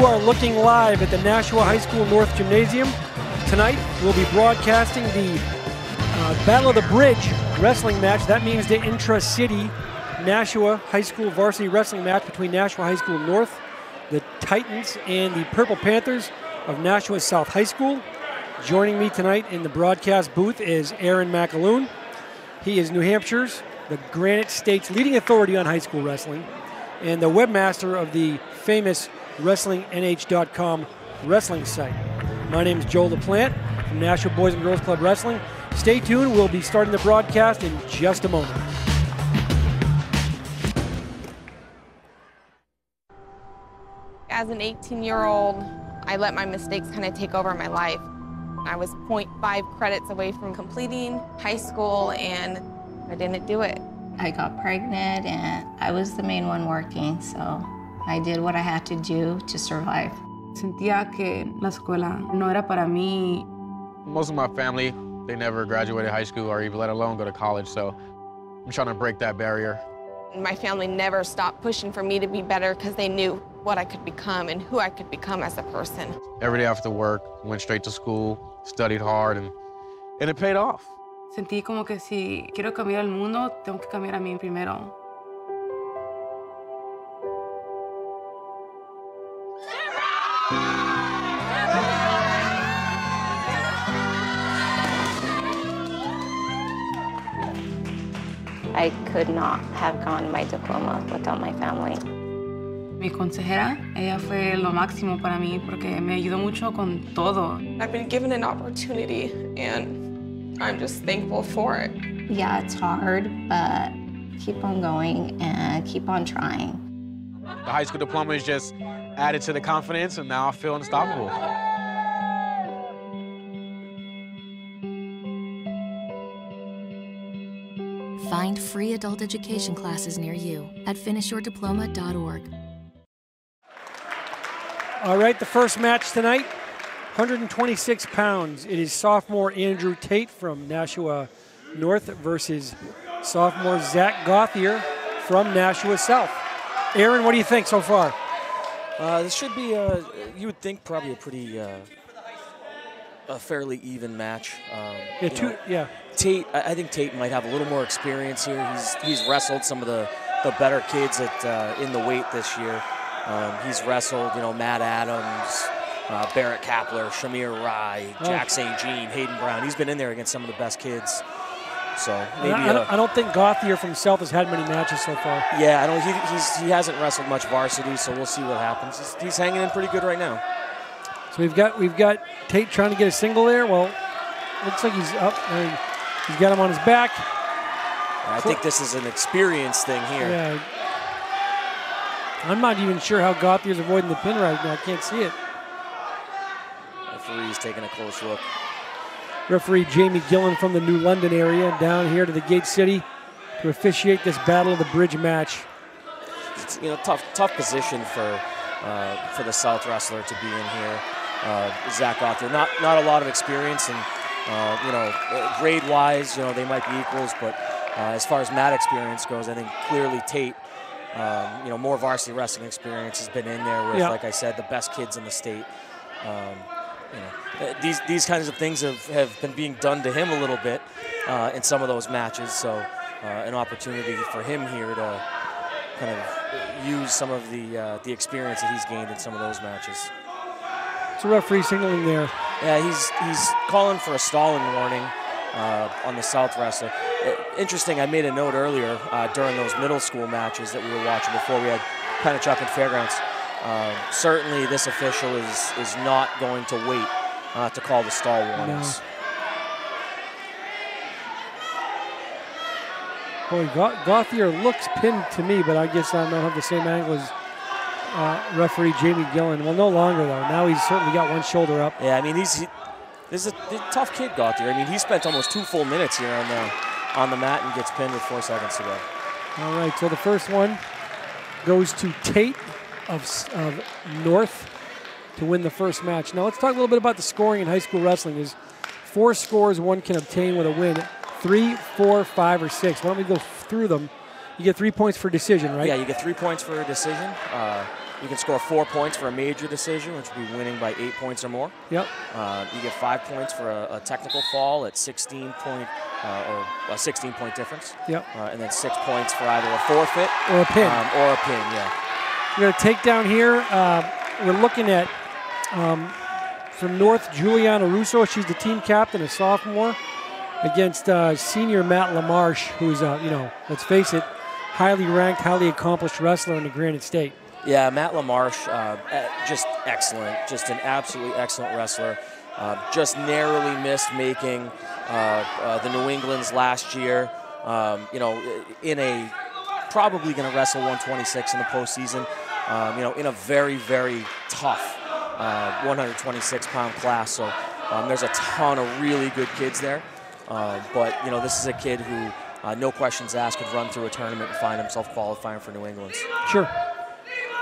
You are looking live at the Nashua High School North Gymnasium. Tonight, we'll be broadcasting the Battle of the Bridge wrestling match. That means the intra-city Nashua High School varsity wrestling match between Nashua High School North, the Titans, and the Purple Panthers of Nashua South High School. Joining me tonight in the broadcast booth is Aaron McAloon. He is New Hampshire's, the Granite State's leading authority on high school wrestling, and the webmaster of the famous WrestlingNH.com wrestling site. My name is Joe LaPlante from Nashua Boys and Girls Club Wrestling. Stay tuned. We'll be starting the broadcast in just a moment. As an 18-year-old, I let my mistakes kind of take over my life. I was 0.5 credits away from completing high school, and I didn't do it. I got pregnant, and I was the main one working, so I did what I had to do to survive. Sentía que la escuela no era para mí. Most of my family, they never graduated high school or even let alone go to college, so I'm trying to break that barrier. My family never stopped pushing for me to be better because they knew what I could become and who I could become as a person. Every day after work, went straight to school, studied hard, and it paid off. Sentí como que si quiero cambiar el mundo, tengo que cambiar a mí primero. I could not have gotten my diploma without my family. Mi consejera, ella fue lo máximo para mí porque me ayudó mucho con todo. I've been given an opportunity, and I'm just thankful for it. Yeah, it's hard, but keep on going and keep on trying. The high school diploma is just added to the confidence, and now I feel unstoppable. Find free adult education classes near you at finishyourdiploma.org. All right, the first match tonight, 126 pounds. It is sophomore Andrew Tate from Nashua North versus sophomore Zach Gauthier from Nashua South. Aaron, what do you think so far? This should be, you would think, probably a pretty, a fairly even match. Tate, I think Tate might have a little more experience here. He's wrestled some of the better kids in the weight this year. He's wrestled, Matt Adams, Barrett Kapler, Shamir Rai, Jack St. Jean, Hayden Brown. He's been in there against some of the best kids. So maybe I don't think Gauthier from South has had many matches so far. Yeah, I don't. He hasn't wrestled much varsity, so we'll see what happens. He's hanging in pretty good right now. So we've got Tate trying to get a single there. Well, looks like he's up. He's got him on his back. I think this is an experience thing here. Yeah. I'm not even sure how Gauthier's avoiding the pin right now. I can't see it. Referee's taking a close look. Referee Jamie Gillen from the New London area down here to the Gate City to officiate this Battle of the Bridge match. It's tough position for the South wrestler to be in here. Zach Gauthier, not a lot of experience, and grade-wise, they might be equals, but as far as mat experience goes, I think clearly Tate, more varsity wrestling experience has been in there with, like I said, the best kids in the state. These kinds of things have been being done to him a little bit in some of those matches, so an opportunity for him here to kind of use some of the experience that he's gained in some of those matches. It's a referee signaling there. Yeah, he's calling for a stalling warning on the South wrestler. Interesting, I made a note earlier during those middle school matches that we were watching before we had Pennachuck and Fairgrounds. Certainly this official is not going to wait to call the stall warnings. No. Boy, Gauthier looks pinned to me, but I guess I don't have the same angle as referee Jamie Gillen. Well, no longer, though. Now he's certainly got one shoulder up. Yeah, I mean, this is a tough kid, Gauthier. I mean, he spent almost 2 full minutes here on the mat and gets pinned with 4 seconds to go. All right, so the first one goes to Tate of North to win the first match. Now let's talk a little bit about the scoring in high school wrestling. There's 4 scores one can obtain with a win: 3, 4, 5, or 6. Why don't we go through them? You get 3 points for decision, right? Yeah, you get 3 points for a decision. You can score 4 points for a major decision, which would be winning by 8 points or more. Yep. You get 5 points for a technical fall at 16-point or a 16-point difference. Yep. And then 6 points for either a forfeit or a pin. Yeah. We're going to take down here. We're looking at from North, Juliana Russo. She's the team captain, a sophomore, against senior Matt LaMarche, who's let's face it, highly ranked, highly accomplished wrestler in the Granite State. Yeah, Matt LaMarche, just excellent, just an absolutely excellent wrestler. Just narrowly missed making the New England's last year. Probably going to wrestle 126 in the postseason. In a very, very tough 126-pound class. So there's a ton of really good kids there. But this is a kid who, no questions asked, could run through a tournament and find himself qualifying for New England's. Sure.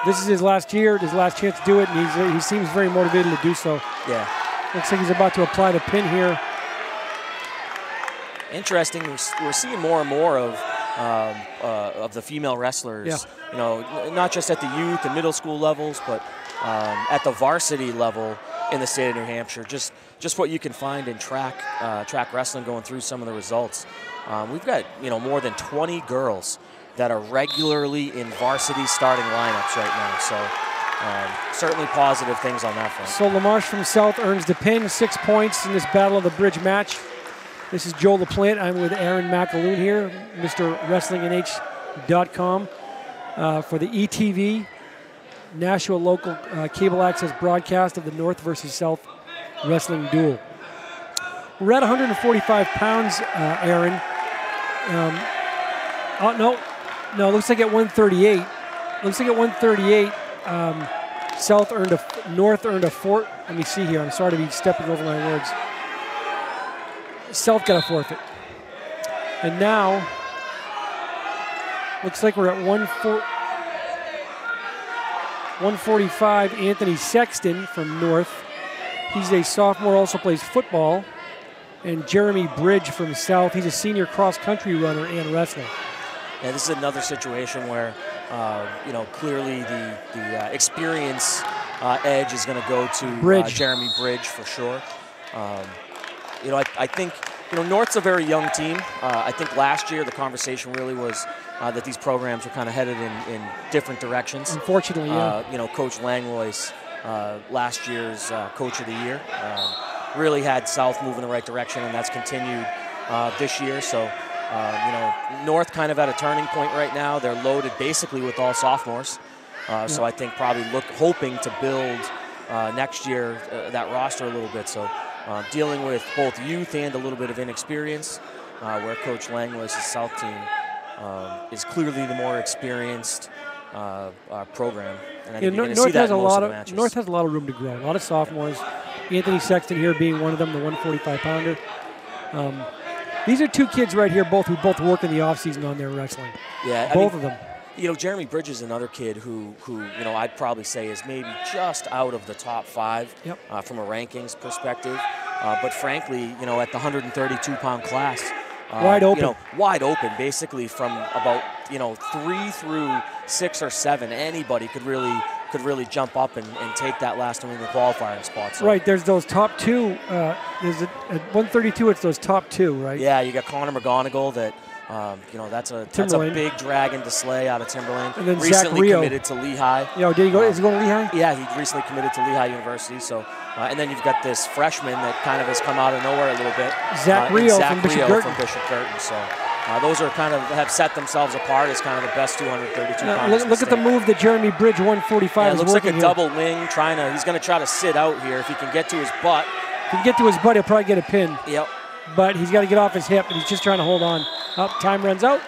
This is his last year, his last chance to do it, and he seems very motivated to do so. Yeah. Looks like he's about to apply the pin here. Interesting. We're seeing more and more of the female wrestlers. Yeah. Not just at the youth and middle school levels, but at the varsity level in the state of New Hampshire. Just what you can find in track wrestling. Going through some of the results, we've got more than 20 girls that are regularly in varsity starting lineups right now. So certainly positive things on that front. So LaMarche from South earns the pin, 6 points in this Battle of the Bridge match. This is Joe LaPlante. I'm with Aaron McAloon here, Mr. WrestlingNH.com, for the ETV Nashua local cable access broadcast of the North versus South Wrestling Duel. We're at 145 pounds, Aaron. No, looks like at 138. Looks like at 138, North earned a fort. Let me see here. I'm sorry to be stepping over my words. South got a forfeit. And now, looks like we're at 145. Anthony Sexton from North. He's a sophomore, also plays football. And Jeremy Bridge from South. He's a senior cross-country runner and wrestler. Yeah, this is another situation where, clearly the experience edge is going to go to Jeremy Bridge for sure. I think, North's a very young team. I think last year the conversation really was that these programs were kind of headed in different directions. Unfortunately, yeah. Coach Langlois, last year's Coach of the Year, really had South move in the right direction, and that's continued this year. So. North kind of at a turning point right now. They're loaded basically with all sophomores. So I think probably hoping to build next year that roster a little bit. So dealing with both youth and a little bit of inexperience, where Coach Langlois' South team is clearly the more experienced program. And I think you're going to see that in most of the matches. North has a lot of room to grow. A lot of sophomores. Anthony Sexton here being one of them, the 145-pounder. These are two kids right here, who both work in the offseason on their wrestling. Yeah, both of them. Jeremy Bridge is another kid who I'd probably say is maybe just out of the top 5 from a rankings perspective. But frankly, at the 132-pound class, wide open. Wide open, basically from about 3 through 6 or 7. Anybody could really jump up and take that last New England qualifying spot. So. Right, there's those top 2. There's at 132, it's those top 2, right? Yeah, you got Connor McGonigal that, that's a big dragon to slay out of Timberland. And then recently committed to Lehigh. Did he go? Is he going to Lehigh? Yeah, he recently committed to Lehigh University. So, and then you've got this freshman that kind of has come out of nowhere a little bit. Zach Rio from Bishop Curtin. So. Those are have set themselves apart as kind of the best 232 pounders. Look at the move that Jeremy Bridge 145 is looks like a here. double wing. He's going to try to sit out here if he can get to his butt. If he can get to his butt, he'll probably get a pin. Yep. But he's got to get off his hip, and he's just trying to hold on. Time runs out.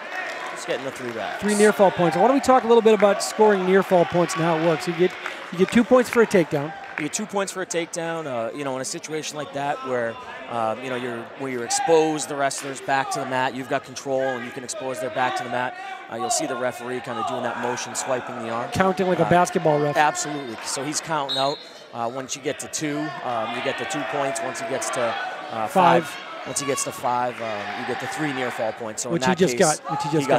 Just getting the 3 back. 3 near fall points. Why don't we talk a little bit about scoring near fall points and how it works? You get 2 points for a takedown. You get 2 points for a takedown. In a situation like that where you're exposed the wrestlers back to the mat, you've got control and you can expose their back to the mat. You'll see the referee kind of doing that motion, swiping the arm, counting like a basketball ref. Absolutely. So he's counting out. Once you get to 2, you get the 2 points. Once he gets to 5. Once he gets to 5, you get the 3 near fall points. So which in that he just got.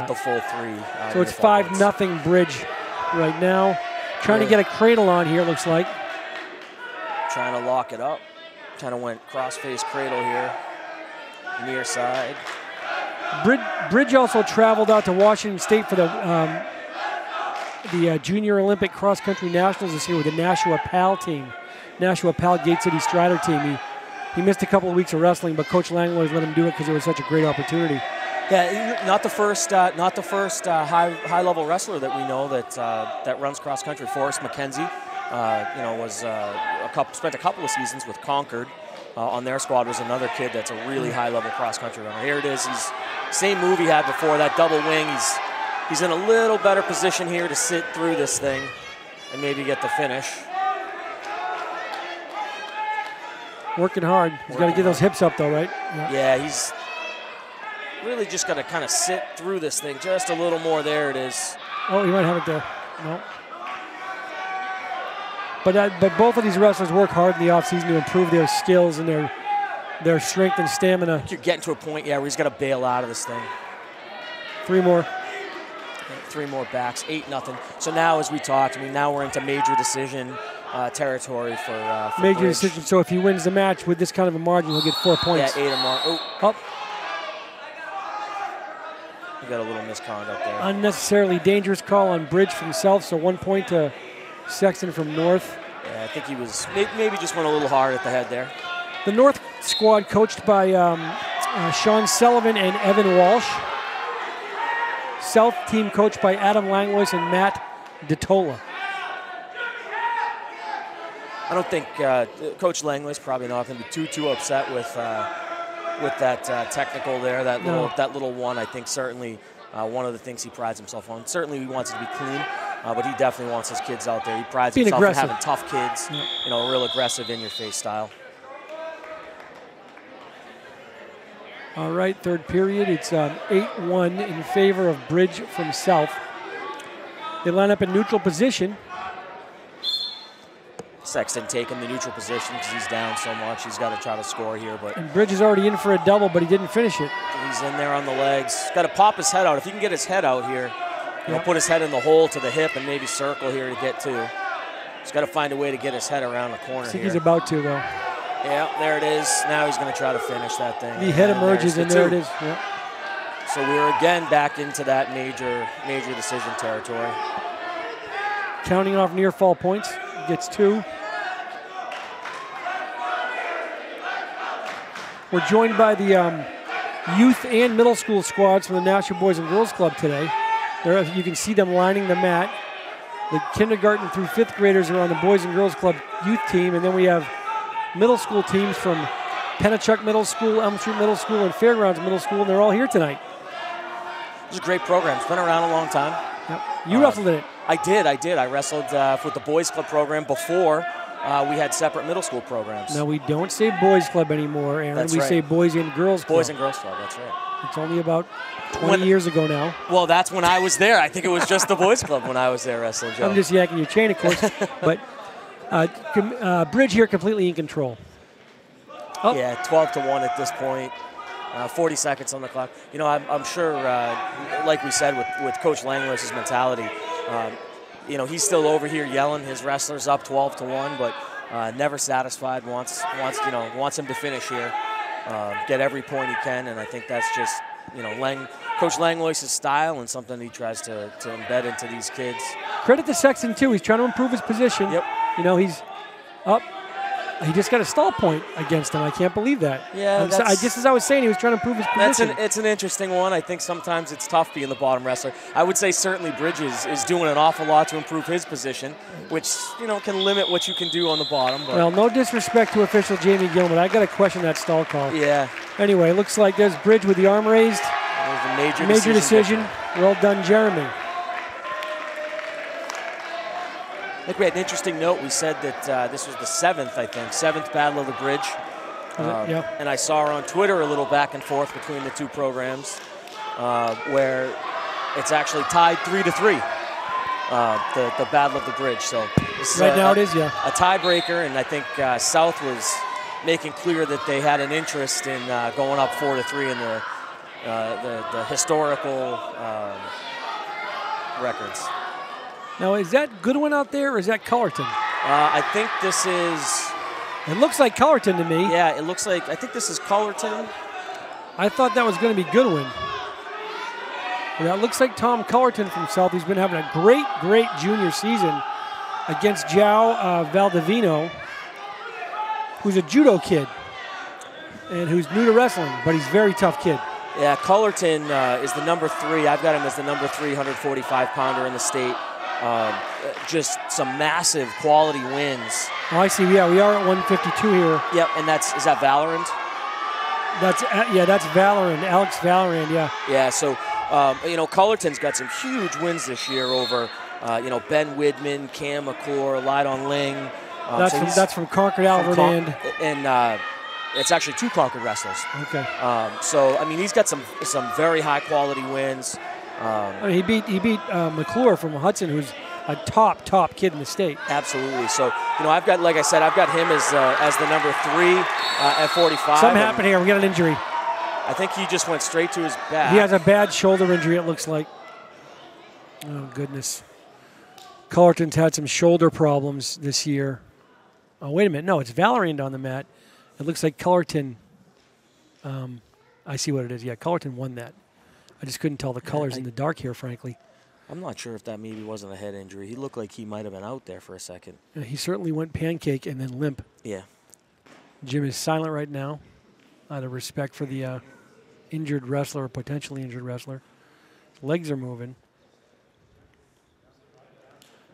the full 3. So it's 5-0 Bridge right now. Trying to get a cradle on here, looks like. Trying to lock it up. Kind of went cross-face cradle here. Near side. Bridge also traveled out to Washington State for the Junior Olympic Cross Country Nationals this year with the Nashua PAL team. Nashua PAL Gate City Strider team. He missed a couple of weeks of wrestling, but Coach Lange let him do it because it was such a great opportunity. Yeah, not the first high-level wrestler that we know that runs cross country. Forrest McKenzie, spent a couple of seasons with Concord. On their squad was another kid that's a really high-level cross country runner. Here it is. He's same move he had before, that double wing. He's in a little better position here to sit through this thing and maybe get the finish. Working hard. He's got to get those hips up, though, right? Yeah, he's really just got to kind of sit through this thing just a little more. There it is. Oh, he might have it there. No. But both of these wrestlers work hard in the offseason to improve their skills and their strength and stamina. You're getting to a point, where he's got to bail out of this thing. 3 more. 3 more backs, 8-0. So now, as we talked, now we're into major decision territory for major Bridge. decision. So if he wins the match with this kind of a margin, he'll get 4 points. Yeah, 8 or more. Oh. Up. We got a little misconduct there. Unnecessarily dangerous call on Bridge from South, so 1 point to Sexton from North. Yeah, I think he was maybe just went a little hard at the head there. The North squad coached by Sean Sullivan and Evan Walsh. South team coached by Adam Langlois and Matt DeTola. I don't think Coach Langlois probably not going to be too upset with that technical there. That little one. I think certainly one of the things he prides himself on. Certainly he wants it to be clean, but he definitely wants his kids out there. He prides himself on having tough kids. Yeah. Real aggressive, in-your-face style. All right, third period. It's 8-1 in favor of Bridge from South. They line up in neutral position. Sexton taking the neutral position because he's down so much. He's got to try to score here. And Bridge is already in for a double, but he didn't finish it. He's in there on the legs. He's got to pop his head out. If he can get his head out here, put his head in the hole to the hip and maybe circle here to get to. He's got to find a way to get his head around the corner. I think he's about to, though. Yeah, there it is. Now he's going to try to finish that thing. The head emerges, and there it is. Yep. So we're again back into that major decision territory. Counting off near fall points. Gets 2. We're joined by the youth and middle school squads from the Nashua Boys and Girls Club today. You can see them lining the mat. The kindergarten through 5th graders are on the Boys and Girls Club youth team, and then we have middle school teams from Pennachuck Middle School, Elm Street Middle School, and Fairgrounds Middle School, and they're all here tonight. It's a great program. It's been around a long time. Yep. You wrestled in it. I did. I wrestled with the Boys Club program before we had separate middle school programs. Now, we don't say Boys Club anymore, Aaron. That's we right. say Boys and Girls Club. Boys and Girls Club, that's right. It's only about 20 years ago now. Well, that's when I was there. I think it was just the Boys Club when I was there wrestling, Joe. I'm just yakking your chain, of course. But Bridge here completely in control. Oh. Yeah, 12-1 at this point. 40 seconds on the clock. I'm sure, like we said, with Coach Langlois' mentality, he's still over here yelling his wrestlers up 12-1, but never satisfied. Wants him to finish here, get every point he can, and I think that's just Coach Langlois' style and something he tries to embed into these kids. Credit to Sexton too. He's trying to improve his position. Yep. He's up. He just got a stall point against him. I can't believe that. Yeah, just as I was saying, he was trying to improve his position. It's an interesting one. I think sometimes it's tough being the bottom wrestler. I would say certainly Bridges is doing an awful lot to improve his position, which can limit what you can do on the bottom. But. Well, no disrespect to official Jamie Gilman. I got to question that stall call. Yeah. Anyway, looks like there's Bridge with the arm raised. There's a major decision. Well done, Jeremy. I think we had an interesting note. We said that this was the 7th Battle of the Bridge. Yeah. And I saw on Twitter a little back and forth between the two programs where it's actually tied 3-3, the Battle of the Bridge. So this is now it is, a tiebreaker, and I think South was making clear that they had an interest in going up 4-3 in the historical records. Now, is that Goodwin out there, or is that Cullerton? I think this is... It looks like Cullerton to me. Yeah, it looks like... I think this is Cullerton. I thought that was going to be Goodwin. Well, that looks like Tom Cullerton from South. He's been having a great, great junior season against João Valdivino, who's a judo kid and who's new to wrestling, but he's a very tough kid. Yeah, Cullerton is the number 3. I've got him as the number 3 145-pounder in the state. Just some massive quality wins. Oh, I see. Yeah, we are at 152 here. Yep, and is that Valorant? That's Valorant, Alex Valorant, yeah. Yeah, so, Cullerton's got some huge wins this year over, Ben Widman, Cam McClure, Lydon Lange. That's from Concord, Alvord, and it's actually 2 Concord wrestlers. Okay. He's got some very high-quality wins. He beat McClure from Hudson, who's a top kid in the state. Absolutely. So, I've got him as the number 3 at 45. Something happened here. We got an injury. I think he just went straight to his back. He has a bad shoulder injury, it looks like. Oh, goodness. Cullerton's had some shoulder problems this year. Oh, wait a minute. No, it's Valorant on the mat. It looks like Cullerton. I see what it is. Yeah, Cullerton won that. I just couldn't tell the colors in the dark here, frankly. I'm not sure if that maybe wasn't a head injury. He looked like he might have been out there for a second. Yeah, he certainly went pancake and then limp. Yeah. Jim is silent right now out of respect for the injured wrestler or potentially injured wrestler. Legs are moving.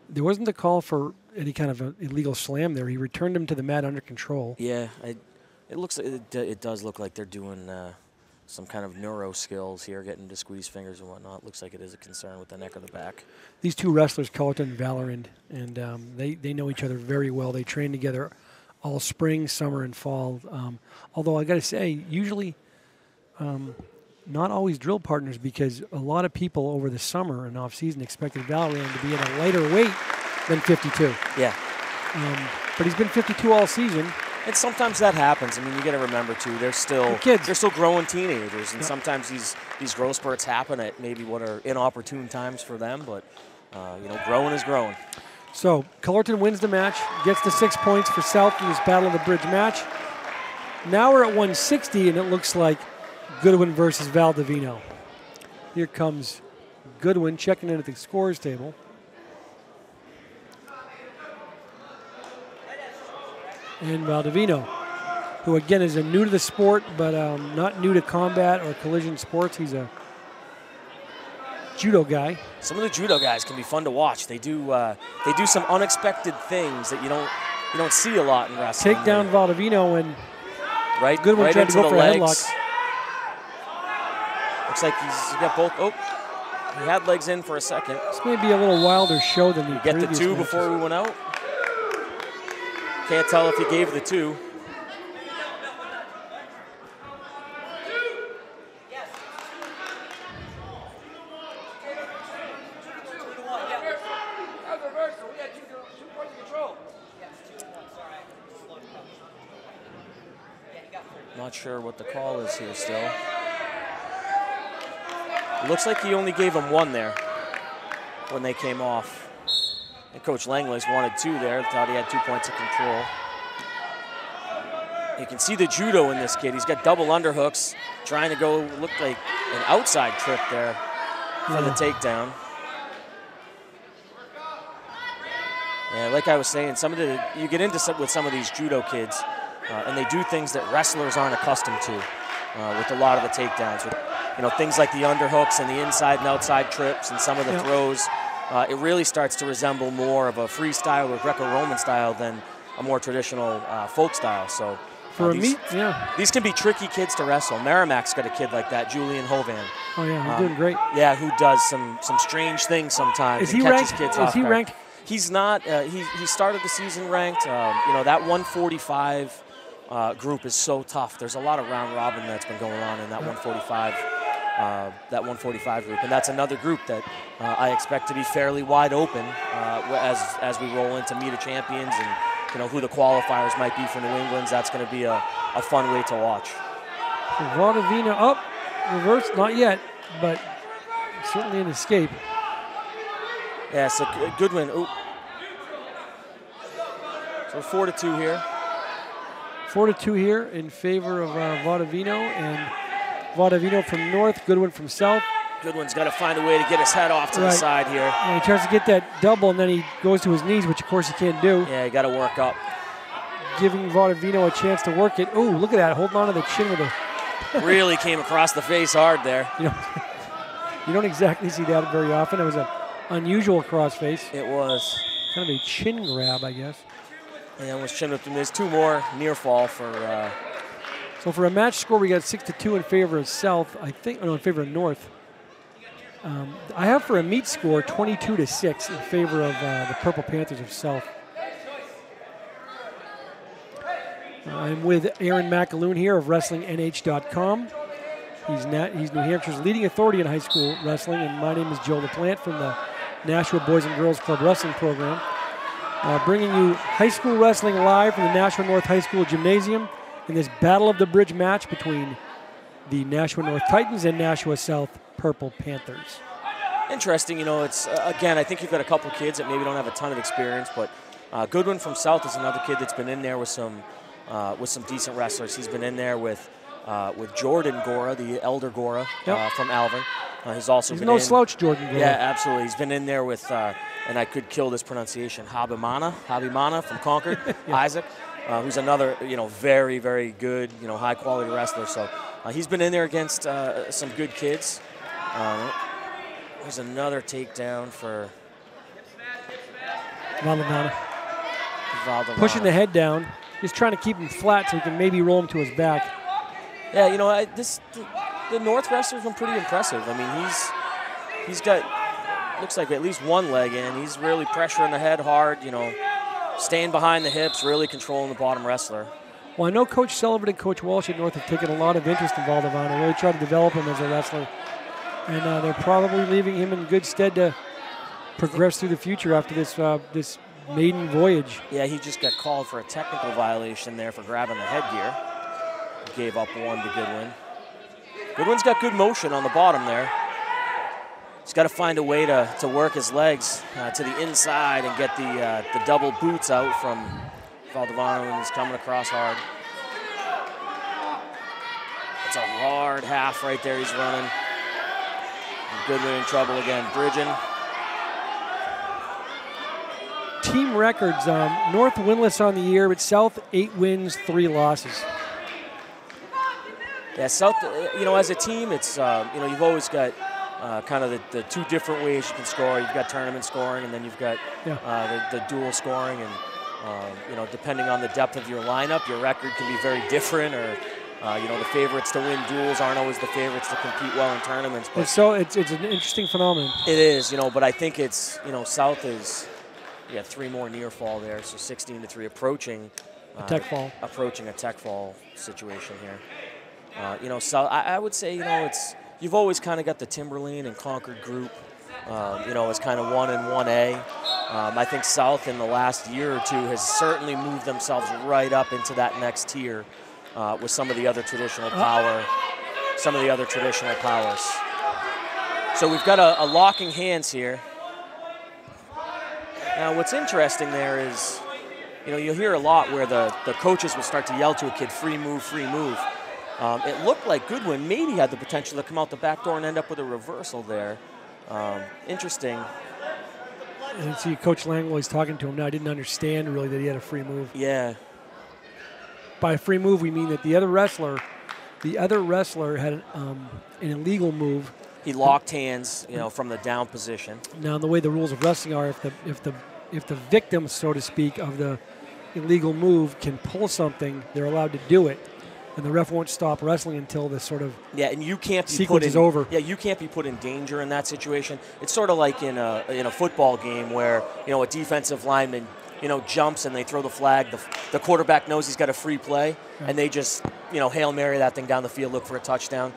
There wasn't a call for any kind of an illegal slam there. He returned him to the mat under control. Yeah, it does look like they're doing some kind of neuro skills here, getting to squeeze fingers and whatnot. Looks like it is a concern with the neck or the back. These 2 wrestlers, Cullerton and Valorant, and they know each other very well. They train together all spring, summer, and fall. Although I got to say, usually not always drill partners, because a lot of people over the summer and off-season expected Valorant to be at a lighter weight than 52. Yeah. But he's been 52 all season. And sometimes that happens. I mean, you got to remember too, they're still kids. They're still growing teenagers, and sometimes these growth spurts happen at maybe what are inopportune times for them. But growing is growing. So Cullerton wins the match, gets the 6 points for South in this Battle of the Bridge match. Now we're at 160, and it looks like Goodwin versus Valdivino. Here comes Goodwin checking in at the scores table. And Valdivino, who again is new to the sport, but not new to combat or collision sports. He's a judo guy. Some of the judo guys can be fun to watch. They do some unexpected things that you don't see a lot in wrestling. Take down Valdivino, and Goodwin right tried to go for legs. a headlock. Looks like he's got both. Oh, he had legs in for a second. This may be a little wilder show than the get the 2 matches. before we went out. Can't tell if he gave the 2. Not sure what the call is here still. Looks like he only gave him 1 there when they came off. And Coach Langley's wanted 2 there. Thought he had 2 points of control. You can see the judo in this kid. He's got double underhooks, trying to go look like an outside trip there for the takedown. Yeah, like I was saying, you get into with some of these judo kids, and they do things that wrestlers aren't accustomed to with a lot of the takedowns. With, things like the underhooks and the inside and outside trips and some of the throws. It really starts to resemble more of a freestyle or Greco-Roman style than a more traditional folk style. So these can be tricky kids to wrestle. Merrimack's got a kid like that, Julian Hovan. Oh yeah, he's doing great. Yeah, who does some strange things sometimes. Is he ranked? Is he ranked? He's not. He started the season ranked. That 145 group is so tough. There's a lot of round robin that's been going on in that 145. That 145 group, and that's another group that I expect to be fairly wide open as we roll into meet of champions and who the qualifiers might be for New England. That's going to be a fun way to watch. Valdivino up, reverse, not yet, but certainly an escape. Yeah, so Goodwin. Ooh. So 4-2 here. 4-2 here in favor of Divino, and Divino from north, Goodwin from south. Goodwin's got to find a way to get his head off to the side here. And he tries to get that double, and then he goes to his knees, which of course he can't do. Yeah, you got to work up. Giving Divino a chance to work it. Oh, look at that, holding on to the chin with a... Really came across the face hard there. You don't exactly see that very often. It was an unusual cross face. It was. Kind of a chin grab, I guess. Yeah, almost chin whipped him. There's 2 more near fall for... So for a match score, we got 6-2 in favor of South. I think, no, in favor of North. I have for a meet score 22-6 in favor of the Purple Panthers of South. I'm with Aaron McAloon here of WrestlingNH.com. He's New Hampshire's leading authority in high school wrestling, and my name is Joe LaPlante from the Nashua Boys and Girls Club Wrestling Program. Bringing you high school wrestling live from the Nashua North High School Gymnasium in this Battle of the Bridge match between the Nashua North Titans and Nashua South Purple Panthers. Interesting, it's, again, I think you've got a couple kids that maybe don't have a ton of experience, but Goodwin from South is another kid that's been in there with some decent wrestlers. He's been in there with Jordan Gora, the elder Gora from Alvin. He's also been no slouch, Jordan Gora. Yeah, absolutely. He's been in there with, and I could kill this pronunciation, Habimana from Concord, Isaac, who's another, very, very good, high quality wrestler. So he's been in there against some good kids. There's another takedown for Valdivana. Pushing the head down. He's trying to keep him flat so he can maybe roll him to his back. Yeah, the North wrestler's been pretty impressive. I mean, he's got, looks like at least one leg in. He's really pressuring the head hard, staying behind the hips, really controlling the bottom wrestler. Well, I know Coach Sullivan and Coach Walsh at North have taken a lot of interest in Valdivana, really tried to develop him as a wrestler. And they're probably leaving him in good stead to progress through the future after this maiden voyage. Yeah, he just got called for a technical violation there for grabbing the headgear. Gave up 1 to Goodwin. Goodwin's got good motion on the bottom there. He's got to find a way to work his legs to the inside and get the double boots out from Valdivano, and he's coming across hard. It's a hard half right there he's running. And Goodwin in trouble again, bridging. Team records, North winless on the year, but South 8 wins, 3 losses. Yeah, South, as a team, it's, you've always got kind of the 2 different ways you can score. You've got tournament scoring, and then you've got the dual scoring. And, depending on the depth of your lineup, your record can be very different. Or, the favorites to win duels aren't always the favorites to compete well in tournaments. But so it's an interesting phenomenon. It is, but I think it's, South is, 3 more near fall there, so 16-3 approaching. A tech fall. Approaching a tech fall situation here. So I would say, you've always kind of got the Timberlane and Concord group, as kind of 1 and 1A. I think South in the last year or 2 has certainly moved themselves right up into that next tier with some of the other traditional powers. So we've got a locking hands here. Now, what's interesting there is, you'll hear a lot where the coaches will start to yell to a kid, free move, free move. It looked like Goodwin maybe had the potential to come out the back door and end up with a reversal there. Interesting. And see Coach Lange while he's talking to him now, I didn't understand really that he had a free move. Yeah. By a free move, we mean that the other wrestler had an illegal move. He locked hands, from the down position. Now, the way the rules of wrestling are, if the victim, so to speak, of the illegal move can pull something, they're allowed to do it. And the ref won't stop wrestling until the sort of and you can't be sequence is over. Yeah, you can't be put in danger in that situation. It's sort of like in a football game where a defensive lineman jumps and they throw the flag. The quarterback knows he's got a free play, and they just Hail Mary that thing down the field, look for a touchdown,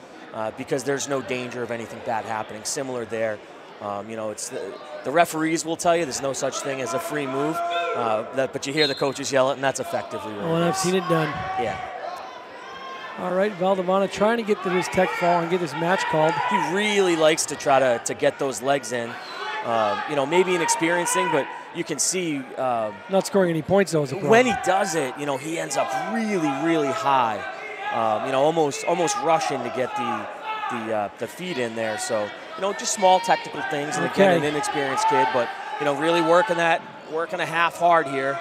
because there's no danger of anything bad happening. Similar there, it's the referees will tell you there's no such thing as a free move, but you hear the coaches yell it, and that's effectively what and I've seen it done. Yeah. All right, Valdivana trying to get to this tech fall and get this match called. He really likes to try to get those legs in. You know, maybe an experience thing, but you can see not scoring any points though is a problem. When he does it, you know, he ends up really, really high. You know, almost rushing to get the feed in there. So, you know, just small technical things, and again, an inexperienced kid, but you know, really working a half hard here.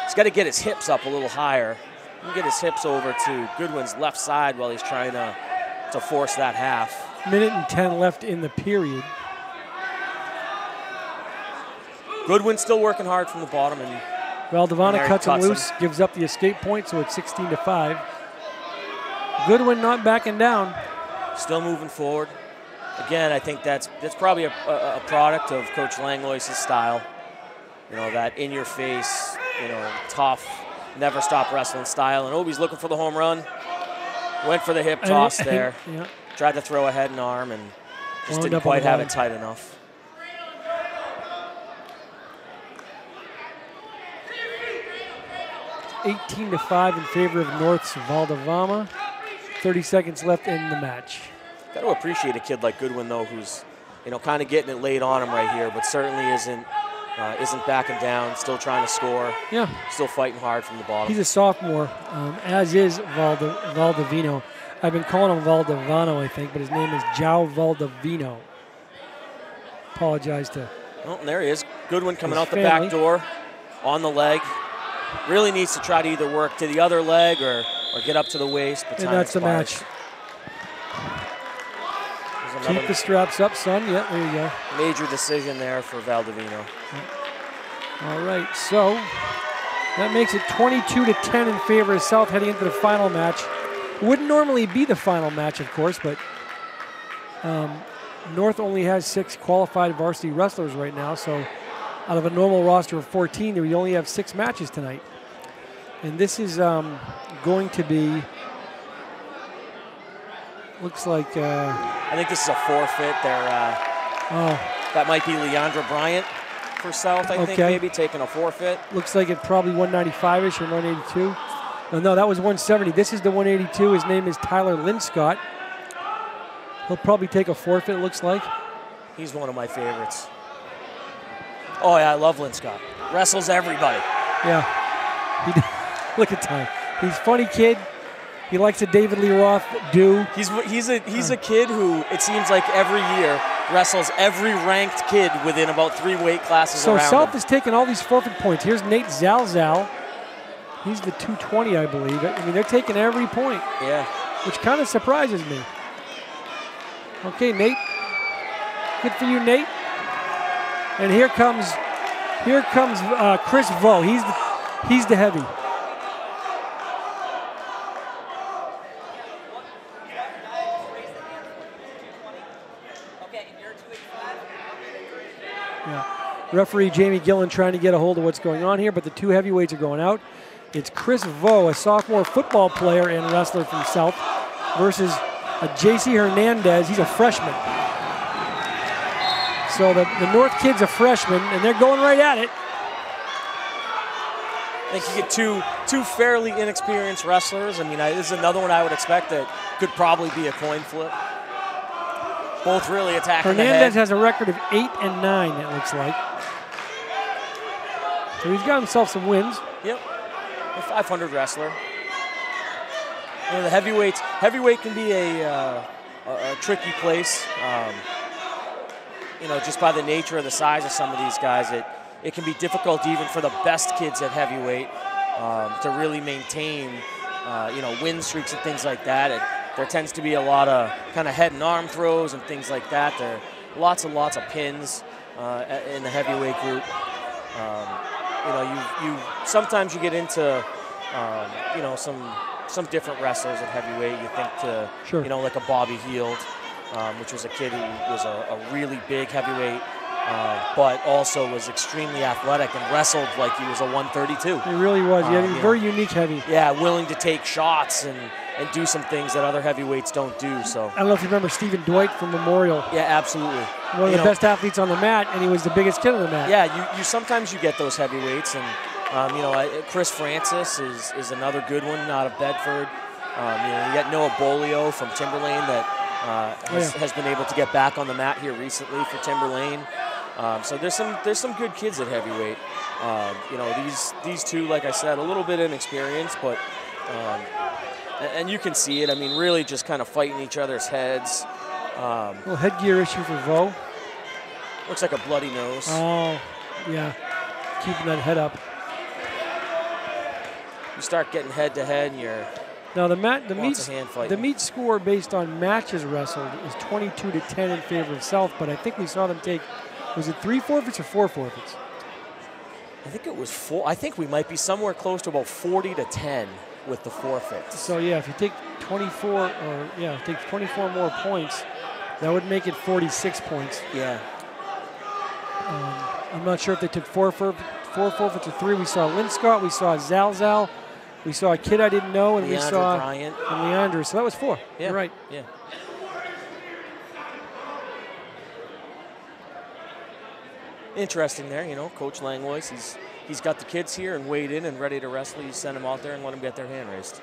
He's got to get his hips up a little higher. He can get his hips over to Goodwin's left side while he's trying to force that half. Minute and 10 left in the period. Goodwin still working hard from the bottom, and Valdivano cuts him loose, gives up the escape point, so it's 16-5. Goodwin not backing down. Still moving forward. Again, I think that's probably a product of Coach Langlois' style. You know, that in-your-face, you know, tough, never stop wrestling style. And Obi's looking for the home run. Went for the hip toss there. Yeah. Tried to throw a head and arm and just didn't quite have it tight enough. It's 18-5 in favor of North's Valdivama. 30 seconds left in the match. Got to appreciate a kid like Goodwin, though, who's, you know, kind of getting it laid on him right here, but certainly isn't backing down, still trying to score. Yeah. Still fighting hard from the bottom. He's a sophomore, as is Valdivino. I've been calling him Valdivano, I think, but his name is João Valdivino. Apologize to. Oh, and there he is. Goodwin coming out the back door on the leg. Really needs to try to either work to the other leg or get up to the waist. But and that's the match. Keep the straps up, son. Yeah, there you go. Major decision there for Valdivino. All right, so that makes it 22-10 in favor of South heading into the final match. Wouldn't normally be the final match, of course, but North only has 6 qualified varsity wrestlers right now, so out of a normal roster of 14, we only have 6 matches tonight. And this is going to be, looks like... I think this is a forfeit there. That might be Leandra Bryant for South, I think, maybe taking a forfeit. Looks like it's probably 195-ish or 182. No, that was 170. This is the 182. His name is Tyler Linscott. He'll probably take a forfeit, it looks like. He's one of my favorites. Oh, yeah, I love Linscott. Wrestles everybody. Yeah. Look at Ty. He's a funny kid. He likes a David Lee Roth do. He's a kid who, it seems like every year, wrestles every ranked kid within about 3 weight classes around him. So South is taking all these forfeit points. Here's Nate Zalzal. He's the 220, I believe. I mean, they're taking every point. Yeah. Which kind of surprises me. Okay, Nate. Good for you, Nate. And here comes Chris Vo. He's the heavy. Yeah. Referee Jamie Gillen trying to get a hold of what's going on here, but the 2 heavyweights are going out. It's Chris Vo, a sophomore football player and wrestler from South, versus J.C. Hernandez. He's a freshman. So the North kid's a freshman, and they're going right at it. I think you get two fairly inexperienced wrestlers. I mean, this is another one I would expect that could probably be a coin flip. Both really attacking Hernandez has a record of 8-9, it looks like. So he's got himself some wins. Yep. A 500 wrestler. You know, the heavyweight can be a tricky place. You know, just by the nature of the size of some of these guys, it can be difficult even for the best kids at heavyweight to really maintain, you know, win streaks and things like that. There tends to be a lot of kind of head and arm throws and things like that. There are lots and lots of pins in the heavyweight group. You know, sometimes you get into, you know, some different wrestlers at heavyweight. You think to, sure, you know, like a Bobby Heald, which was a kid who was a really big heavyweight, but also was extremely athletic and wrestled like he was a 132. He really was. He had a very unique heavy. Yeah, willing to take shots and do some things that other heavyweights don't do. So I don't know if you remember Stephen Dwight from Memorial. Yeah, absolutely. One of the best athletes on the mat, and he was the biggest kid on the mat. Yeah, you sometimes you get those heavyweights, and you know, Chris Francis is another good one out of Bedford. You know, you got Noah Bolio from Timberlane that has been able to get back on the mat here recently for Timberlane. So there's some good kids at heavyweight. You know, these two, like I said, a little bit inexperienced, but and you can see it. I mean, really just kind of fighting each other's heads. Little headgear issue for Vo. Looks like a bloody nose. Oh, yeah. Keeping that head up. You start getting head to head, and you're now the meet score based on matches wrestled is 22-10 in favor of South, but I think we saw them take, was it 3 forfeits or 4 forfeits? I think it was 4. I think we might be somewhere close to about 40-10 with the forfeits. So yeah, if you take 24 take 24 more points, that would make it 46 points. Yeah. I'm not sure if they took 4 forfeits or 3. We saw Lynn Scott, we saw Zalzal, we saw a kid I didn't know, and Leandra we saw Bryant. And Leandra. So that was 4. Yeah. You're right. Yeah. Interesting there, you know, Coach Langlois, he's got the kids here and weighed in and ready to wrestle. You send them out there and let them get their hand raised.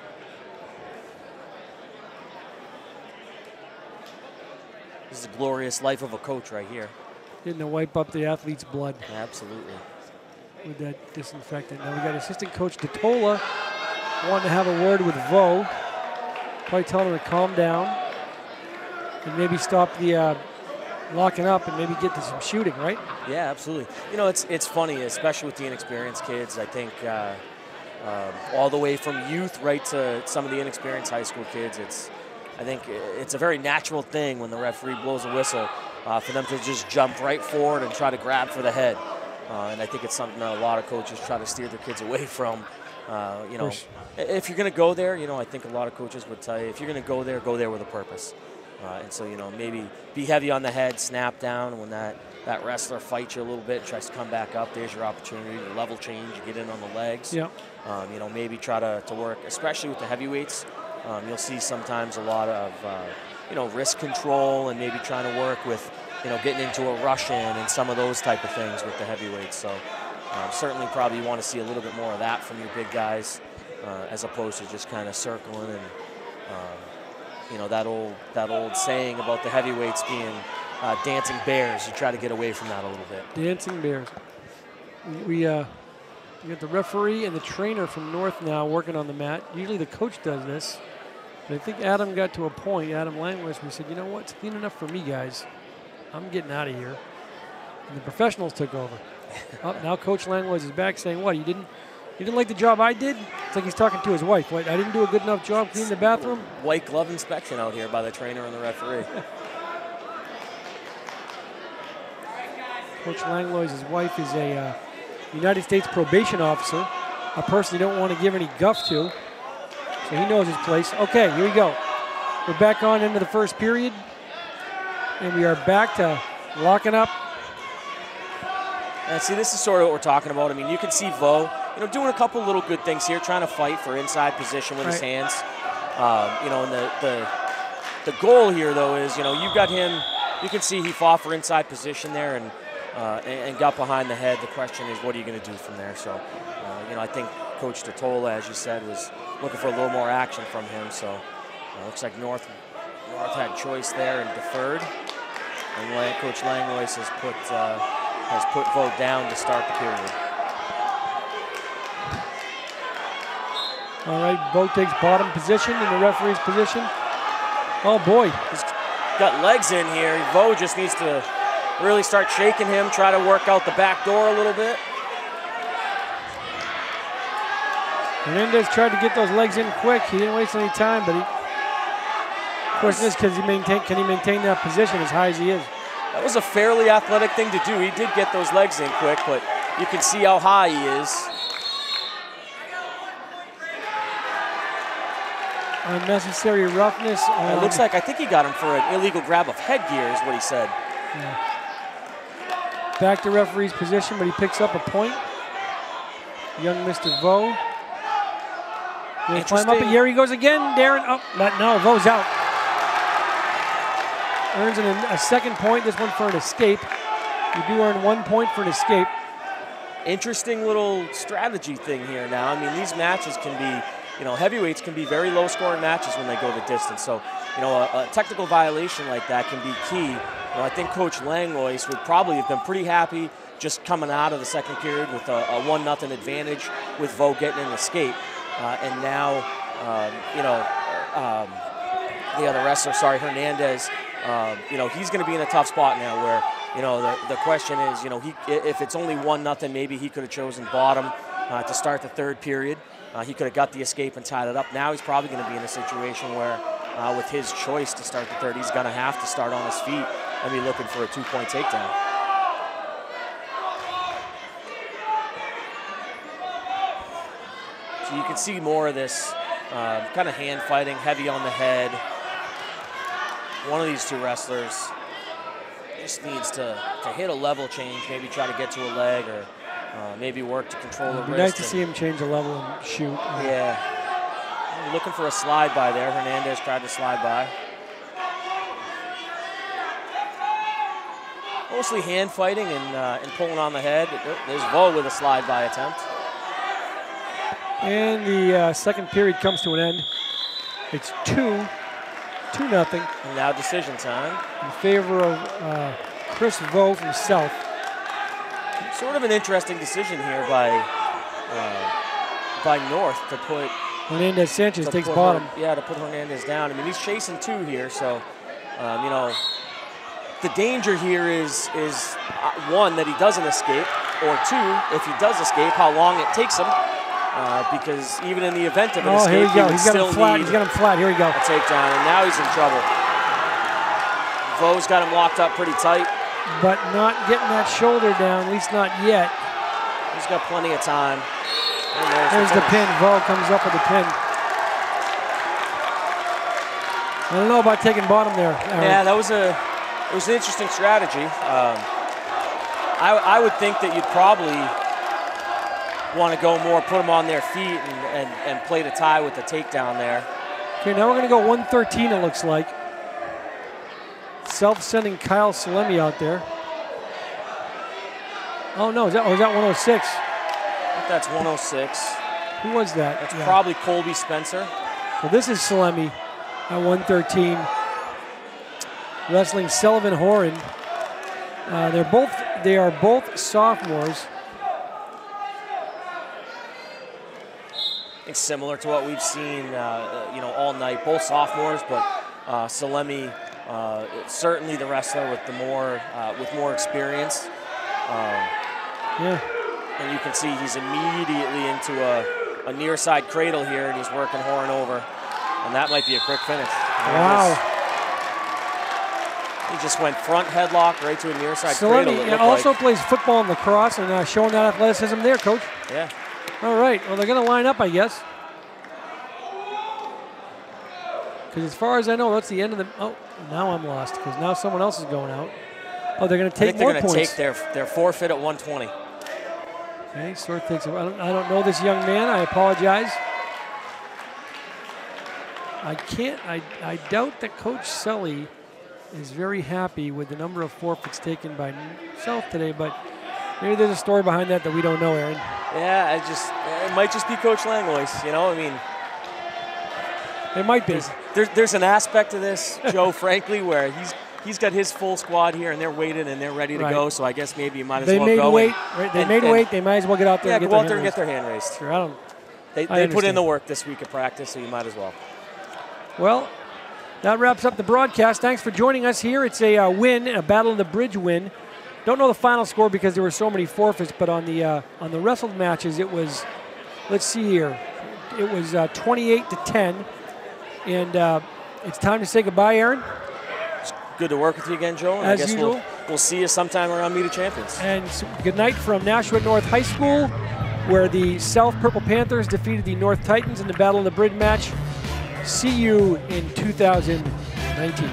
This is the glorious life of a coach right here. Getting to wipe up the athlete's blood. Absolutely. With that disinfectant. Now we got assistant coach DeTola wanting to have a word with Vo. Probably telling him to calm down and maybe stop the locking up and maybe get to some shooting, right? Yeah, absolutely. You know, it's funny, especially with the inexperienced kids. I think all the way from youth right to some of the inexperienced high school kids, I think it's a very natural thing when the referee blows a whistle for them to just jump right forward and try to grab for the head. And I think it's something that a lot of coaches try to steer their kids away from. You know, if you're going to go there, you know, I think a lot of coaches would tell you, if you're going to go there with a purpose. And so, you know, maybe be heavy on the head, snap down, and when that wrestler fights you a little bit, tries to come back up, there's your opportunity, your level change, you get in on the legs. Yeah. You know, maybe try to work, especially with the heavyweights. You'll see sometimes a lot of, you know, wrist control and maybe trying to work with, you know, getting into a Russian and some of those type of things with the heavyweights. So certainly probably want to see a little bit more of that from your big guys as opposed to just kind of circling and, you know, that old saying about the heavyweights being dancing bears. You try to get away from that a little bit. Dancing bears. We got the referee and the trainer from North now working on the mat. Usually the coach does this. But I think Adam got to a point, Adam Langlois, where he said, you know what, it's clean enough for me, guys. I'm getting out of here. And the professionals took over. Now Coach Langlois is back saying, what, you didn't like the job I did? It's like he's talking to his wife. What, I didn't do a good enough job cleaning the bathroom? White glove inspection out here by the trainer and the referee. Coach Langlois' wife is a United States probation officer, a person you don't want to give any guff to. So he knows his place. Okay, here we go. We're back on into the first period. And we are back to locking up. And see, this is sort of what we're talking about. I mean, you can see Vo, you know, doing a couple little good things here, trying to fight for inside position with his hands. You know, and the goal here, though, is, you know, you've got him, you can see he fought for inside position there and got behind the head. The question is, what are you going to do from there? So, you know, I think Coach DeTola, as you said, was looking for a little more action from him. So, looks like North had choice there and deferred. And Coach Langlois has put Vo down to start the period. All right, Vo takes bottom position in the referee's position. Oh boy. He's got legs in here. Vo just needs to really start shaking him, try to work out the back door a little bit. Hernandez tried to get those legs in quick. He didn't waste any time, but the question is, can he maintain that position as high as he is? That was a fairly athletic thing to do. He did get those legs in quick, but you can see how high he is. Unnecessary roughness. It looks like, I think he got him for an illegal grab of headgear is what he said. Yeah. Back to referee's position, but he picks up a point. Young Mr. Vo. He'll climb up, and here he goes again. Darren up, but no, Vo's out. Earns a second point, this one for an escape. You do earn 1 point for an escape. Interesting little strategy thing here now. I mean, these matches can be, you know, heavyweights can be very low-scoring matches when they go the distance. So you know, a technical violation like that can be key. You know, I think Coach Langlois would probably have been pretty happy just coming out of the second period with a 1-0 advantage with Vo getting an escape. And now, you know, the other wrestler, Hernandez, you know, he's going to be in a tough spot now where, you know, the question is, you know, if it's only 1-0, maybe he could have chosen bottom to start the third period. He could have got the escape and tied it up. Now he's probably going to be in a situation where, with his choice to start the third, he's going to have to start on his feet and be looking for a 2-point takedown. So you can see more of this kind of hand fighting, heavy on the head. One of these two wrestlers just needs to hit a level change, maybe try to get to a leg or maybe work to control the wrist. It'd be nice to see him change the level and shoot. Yeah. Looking for a slide by there. Hernandez tried to slide by. Mostly hand fighting and pulling on the head. There's Vo with a slide by attempt. And the second period comes to an end. It's 2-0. And now decision time. In favor of Chris Vo from South. Sort of an interesting decision here by North to put Hernandez Sanchez takes bottom. To put Hernandez down. I mean, he's chasing 2 here, so you know, the danger here is 1, that he doesn't escape, or 2, if he does escape, how long it takes him. Because even in the event of an escape, here we go. He's got him flat. Here we go. A takedown, and now he's in trouble. Vo's got him locked up pretty tight. But not getting that shoulder down, at least not yet. He's got plenty of time. And there's the pin. Vo comes up with the pin. I don't know about taking bottom there, Aaron. Yeah, it was an interesting strategy. I would think that you'd probably want to go more, put them on their feet and play the tie with the takedown there. Okay, now we're going to go 113, it looks like. Self-sending Kyle Salemi out there. Oh, no, is that 106? I think that's 106. Who was that? That's probably Colby Spencer. So this is Salemi at 113. Wrestling Sullivan Horan. They are both sophomores. It's similar to what we've seen, you know, all night. Both sophomores, but Salemi, certainly the wrestler with more experience. Yeah. And you can see he's immediately into a near side cradle here, and he's working Horan over, and that might be a quick finish. Wow. He just went front headlock right to a near side cradle. Salemi also plays football and lacrosse, and showing that athleticism there, Coach. Yeah. All right, well, they're going to line up, I guess. Because as far as I know, that's the end of the... Oh, now I'm lost, because now someone else is going out. Oh, they're going to take more points. They're going to take their forfeit at 120. Okay, Sword takes... I don't know this young man. I apologize. I doubt that Coach Sully is very happy with the number of forfeits taken by South today, but maybe there's a story behind that we don't know, Aaron. Yeah, it might just be Coach Langlois, you know, I mean. It might be. There's an aspect to this, Joe, frankly, where he's got his full squad here and they're waiting and they're ready to go, so I guess maybe you might as well go. They made weight, they might as well get out there and get their hand raised. Sure, they put in the work this week of practice, so you might as well. Well, that wraps up the broadcast. Thanks for joining us here. It's a win, a Battle of the Bridge win. Don't know the final score because there were so many forfeits, but on the wrestled matches, it was, let's see here, it was 28-10, and it's time to say goodbye, Aaron. It's good to work with you again, Joe. And As I guess usual. We'll see you sometime around Meet of Champions. And good night from Nashua North High School, where the South Purple Panthers defeated the North Titans in the Battle of the Bridge match. See you in 2019.